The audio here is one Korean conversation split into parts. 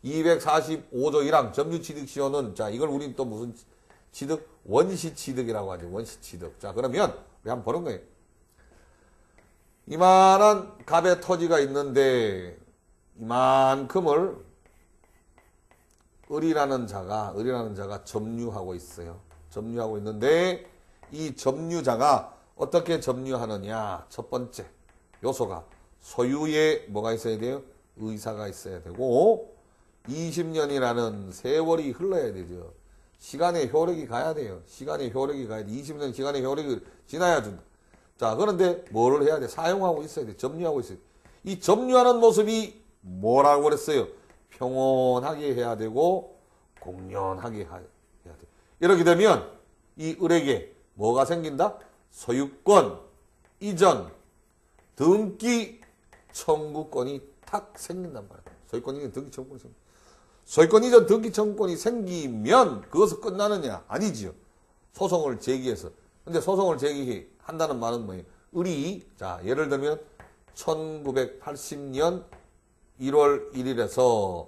245조 1항 점유취득시효는 자 이걸 우린 또 무슨 취득? 원시취득이라고 하죠. 원시취득. 자 그러면 우리 한번 보는 거예요. 이만한 갑의 토지가 있는데 이만큼을 을이라는 자가 점유하고 있어요. 점유하고 있는데 이 점유자가 어떻게 점유하느냐. 첫 번째 요소가 소유에 뭐가 있어야 돼요? 의사가 있어야 되고 20년이라는 세월이 흘러야 되죠. 시간의 효력이 가야 돼요. 시간의 효력이 가야 돼. 20년 시간의 효력이 지나야 준다. 자, 그런데 뭐를 해야 돼? 사용하고 있어야 돼. 점유하고 있어야 돼. 이 점유하는 모습이 뭐라고 그랬어요? 평온하게 해야 되고 공연하게 해야 돼. 이렇게 되면 이 을에게 뭐가 생긴다? 소유권, 이전, 등기, 청구권이 탁 생긴단 말이야. 소유권, 이전, 등기, 청구권이 생긴다. 소유권 이전 등기 청구권이 생기면 그것은 끝나느냐? 아니지요. 소송을 제기해서. 근데 소송을 제기한다는 말은 뭐예요? 을이 자 예를 들면 1980년 1월 1일에서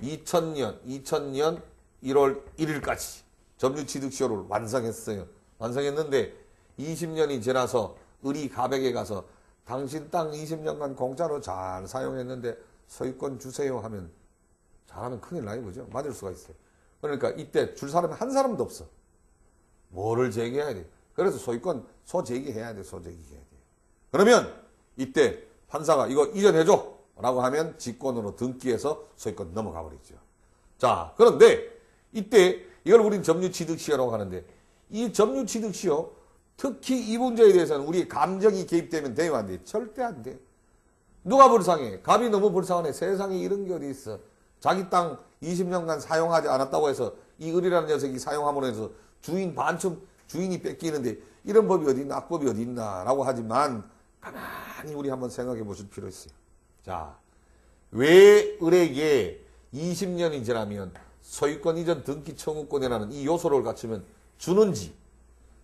2000년 1월 1일까지 점유취득시효를 완성했어요. 완성했는데 20년이 지나서 을이 갑에게 가서 당신 땅 20년간 공짜로 잘 사용했는데 소유권 주세요 하면 잘하면 큰일 나요. 그죠? 맞을 수가 있어요. 그러니까 이때 줄 사람이 한 사람도 없어. 뭐를 제기해야 돼? 그래서 소유권 소제기해야 돼. 소제기해야 돼. 그러면 이때 판사가 이거 이전해줘 라고 하면 직권으로 등기해서 소유권 넘어가 버리죠. 자, 그런데 이때 이걸 우린 점유취득시효라고 하는데 이 점유취득시효 특히 이 문제에 대해서는 우리 감정이 개입되면 돼요? 안 돼? 절대 안 돼. 누가 불쌍해? 갑이 너무 불쌍하네. 세상에 이런 게 어디 있어. 자기 땅 20년간 사용하지 않았다고 해서 이 을이라는 녀석이 사용함으로 해서 주인 반쯤 주인이 뺏기는데 이런 법이 어디 있나 악법이 어디 있나 라고 하지만 가만히 우리 한번 생각해 보실 필요 있어요. 자, 왜 을에게 20년이 지나면 소유권 이전 등기 청구권이라는 이 요소를 갖추면 주는지.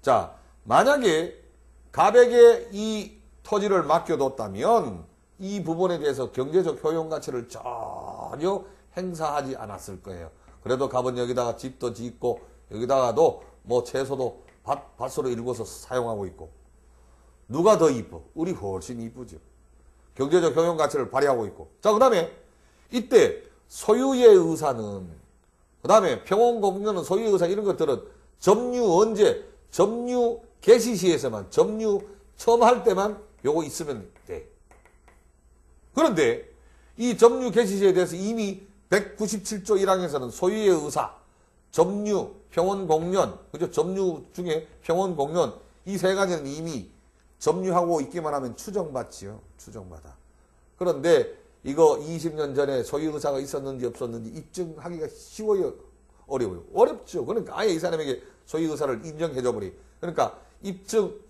자, 만약에 갑에게 이 토지를 맡겨뒀다면 이 부분에 대해서 경제적 효용 가치를 전혀 행사하지 않았을 거예요. 그래도 갑은 여기다가 집도 짓고 여기다가도 뭐 채소도 밭으로 일궈서 사용하고 있고. 누가 더 이뻐? 을이 훨씬 이쁘죠. 경제적 효용 가치를 발휘하고 있고. 자, 그 다음에 이때 소유의 의사는 그 다음에 평온공유는 소유의 의사 이런 것들은 점유 언제? 점유 개시 시에서만 점유 처음 할 때만 요거 있으면 돼. 그런데 이 점유 개시 시에 대해서 이미 197조 1항에서는 소유의 의사, 점유, 평온공연, 그죠? 점유 중에 평온공연 이 세 가지는 이미 점유하고 있기만 하면 추정받지요. 추정받아. 그런데 이거 20년 전에 소유 의사가 있었는지 없었는지 입증하기가 쉬워요? 어려워요? 어렵죠. 그러니까 아예 이 사람에게 소유 의사를 인정해줘 버리. 그러니까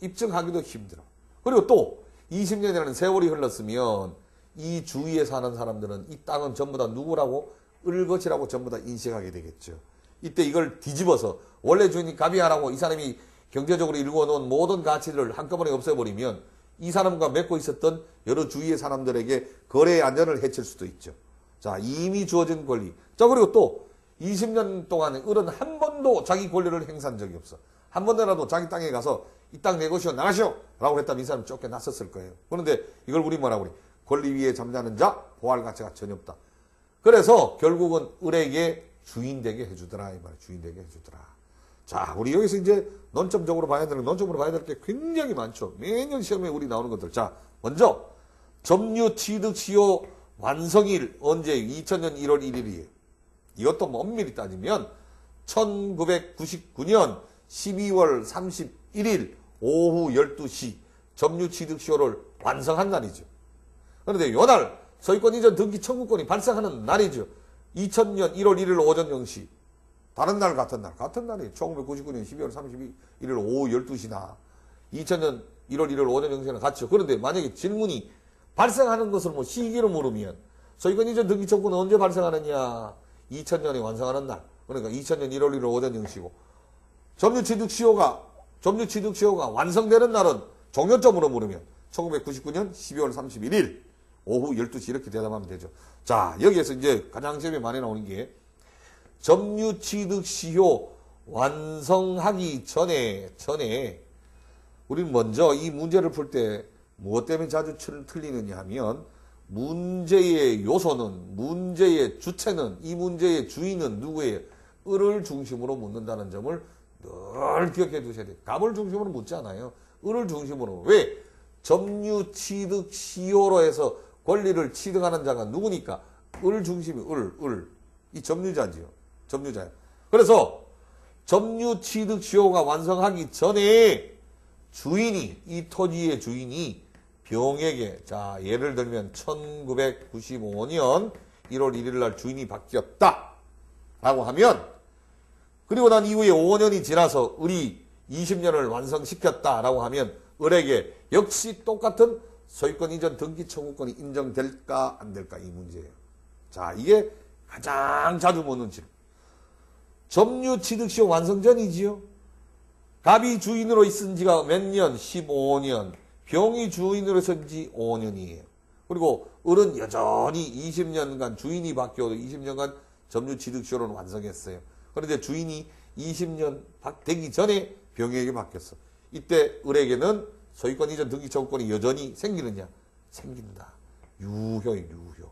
입증하기도 힘들어. 그리고 또 20년이라는 세월이 흘렀으면 이 주위에 사는 사람들은 이 땅은 전부 다 누구라고? 을 것이라고 전부 다 인식하게 되겠죠. 이때 이걸 뒤집어서 원래 주인이 갑이야라고 이 사람이 경제적으로 일궈놓은 모든 가치를 한꺼번에 없애버리면 이 사람과 맺고 있었던 여러 주위의 사람들에게 거래의 안전을 해칠 수도 있죠. 자, 이미 주어진 권리. 자, 그리고 또 20년 동안에 을은 한 번도 자기 권리를 행사한 적이 없어. 한 번이라도 자기 땅에 가서 이 땅 내 것이오 나가시오 라고 했다면 이 사람 쫓겨났었을 거예요. 그런데 이걸 우리 뭐라고 그래? 권리 위에 잠자는 자 보할 가치가 전혀 없다. 그래서 결국은 을에게 주인 되게 해주더라 이 말이야. 주인 되게 해주더라. 자, 우리 여기서 이제 논점적으로 봐야 되는 논점으로 봐야 될 게 굉장히 많죠. 매년 시험에 우리 나오는 것들. 자, 먼저 점유취득시효 완성일 언제? 2000년 1월 1일이에요. 이것도 엄밀히 따지면 1999년 12월 31일 오후 12시 점유취득시효를 완성한 날이죠. 그런데 요날 소유권 이전 등기 청구권이 발생하는 날이죠. 2000년 1월 1일 오전 0시. 다른 날 같은 날이에요. 1999년 12월 31일 오후 12시나 2000년 1월 1일 오전 0시나 같죠. 그런데 만약에 질문이 발생하는 것을 뭐 시기로 물으면 소유권 이전 등기 청구는 언제 발생하느냐? 2000년에 완성하는 날. 그러니까 2000년 1월 1일 오전 0시고 점유취득시효가 완성되는 날은 종료점으로 물으면 1999년 12월 31일 오후 12시 이렇게 대답하면 되죠. 자, 여기에서 이제 가장 시험에 많이 나오는 게 점유취득시효 완성하기 전에 우리는 먼저 이 문제를 풀 때 무엇 때문에 자주 틀리느냐 하면 문제의 요소는, 문제의 주체는, 이 문제의 주인은 누구예요? 을을 중심으로 묻는다는 점을 늘 기억해 두셔야 돼요. 갑을 중심으로 묻지 않아요. 을을 중심으로. 왜? 점유취득시효로 해서 권리를 취득하는 자가 누구니까? 을 중심이 을. 이 점유자지요. 점유자예요. 그래서 점유취득시효가 완성하기 전에 주인이, 이 토지의 주인이 병에게, 자, 예를 들면 1995년 1월 1일 날 주인이 바뀌었다. 라고 하면, 그리고 난 이후에 5년이 지나서 을이 20년을 완성시켰다. 라고 하면, 을에게 역시 똑같은 소유권 이전 등기 청구권이 인정될까, 안 될까? 이 문제예요. 자, 이게 가장 자주 묻는 질문. 점유취득시효 완성 전이지요. 갑이 주인으로 있은 지가 몇 년? 15년. 병이 주인으로 있은 지 5년이에요. 그리고 을은 여전히 20년간 주인이 바뀌어도 20년간 점유취득시효를 완성했어요. 그런데 주인이 20년 되기 전에 병에게 바뀌었어. 이때 을에게는 소유권 이전 등기 청구권이 여전히 생기느냐? 생긴다. 유효예요, 유효.